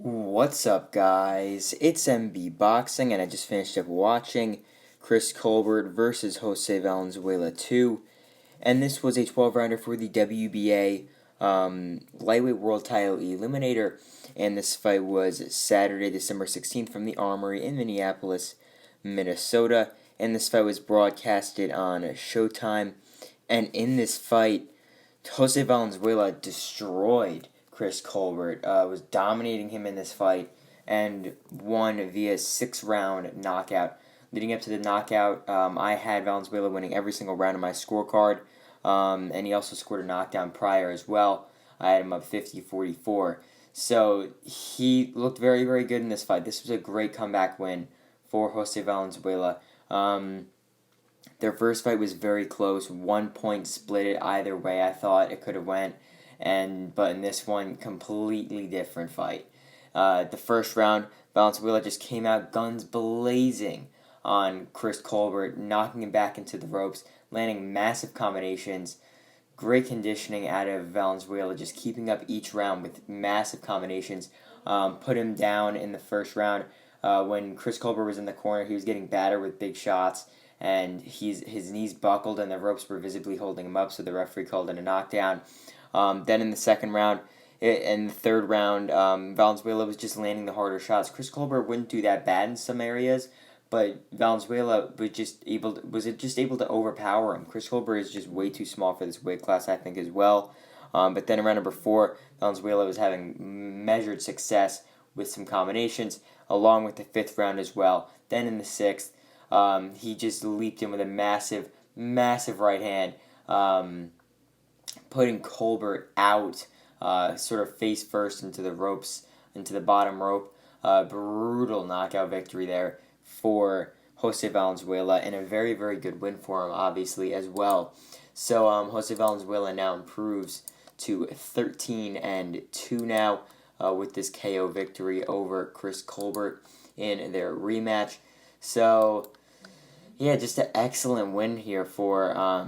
What's up, guys? It's MB Boxing, and I just finished up watching Chris Colbert versus Jose Valenzuela 2, and this was a 12-rounder for the WBA Lightweight World Title Eliminator, and this fight was Saturday, December 16th from the Armory in Minneapolis, Minnesota, and this fight was broadcasted on Showtime, and in this fight, Jose Valenzuela destroyed Chris Colbert, was dominating him in this fight, and won via 6-round knockout. Leading up to the knockout, I had Valenzuela winning every single round of my scorecard, and he also scored a knockdown prior as well. I had him up 50-44. So he looked very, very good in this fight. This was a great comeback win for Jose Valenzuela. Their first fight was very close. 1 point split it either way. I thought it could have went, but in this one, completely different fight. The first round, Valenzuela just came out guns blazing on Chris Colbert, knocking him back into the ropes, landing massive combinations. Great conditioning out of Valenzuela, just keeping up each round with massive combinations. Put him down in the first round. When Chris Colbert was in the corner, he was getting battered with big shots, and his knees buckled and the ropes were visibly holding him up, so the referee called it a knockdown. Then in the second round and the third round, Valenzuela was just landing the harder shots. Chris Colbert wouldn't do that bad in some areas, but Valenzuela was just able to overpower him. Chris Colbert is just way too small for this weight class, I think, as well. But then around number 4, Valenzuela was having measured success with some combinations, along with the 5th round as well. Then in the 6th, he just leaped in with a massive, massive right hand, putting Colbert out, sort of face first into the ropes, into the bottom rope. Brutal knockout victory there for Jose Valenzuela, and a very, very good win for him, obviously, as well. So Jose Valenzuela now improves to 13-2 now with this KO victory over Chris Colbert in their rematch. So, yeah, just an excellent win here for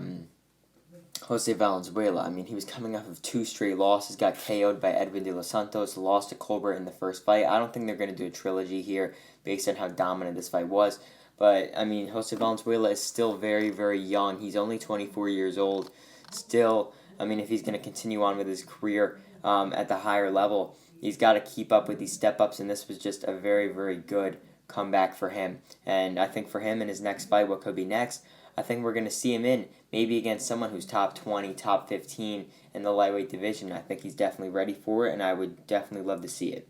Jose Valenzuela. I mean, he was coming off of 2 straight losses, got KO'd by Edwin De Los Santos, lost to Colbert in the first fight. I don't think they're going to do a trilogy here based on how dominant this fight was. But, I mean, Jose Valenzuela is still very, very young. He's only 24 years old. Still, I mean, if he's going to continue on with his career at the higher level, he's got to keep up with these step-ups, and this was just a very, very good comeback for him. And I think for him in his next fight, what could be next, I think we're going to see him in maybe against someone who's top 20, top 15 in the lightweight division. I think he's definitely ready for it, and I would definitely love to see it.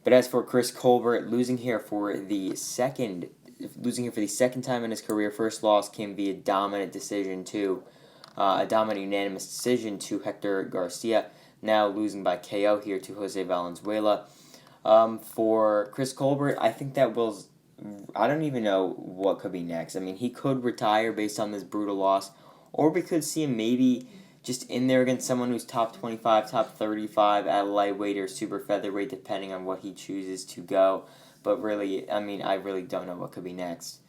But as for Chris Colbert, losing here for the second time in his career, first loss came via dominant decision to a dominant unanimous decision to Hector Garcia. Now losing by KO here to Jose Valenzuela. For Chris Colbert, I think I don't even know what could be next. I mean, he could retire based on this brutal loss, or we could see him maybe just in there against someone who's top 25, top 35 at lightweight or super featherweight, depending on what he chooses to go. But really, I mean, I really don't know what could be next.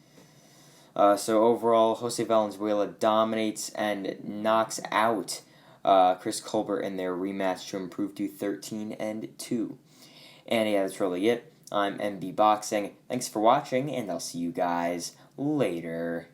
So overall, Jose Valenzuela dominates and knocks out Chris Colbert in their rematch to improve to 13-2. And yeah, that's really it. I'm MB Boxing. Thanks for watching, and I'll see you guys later.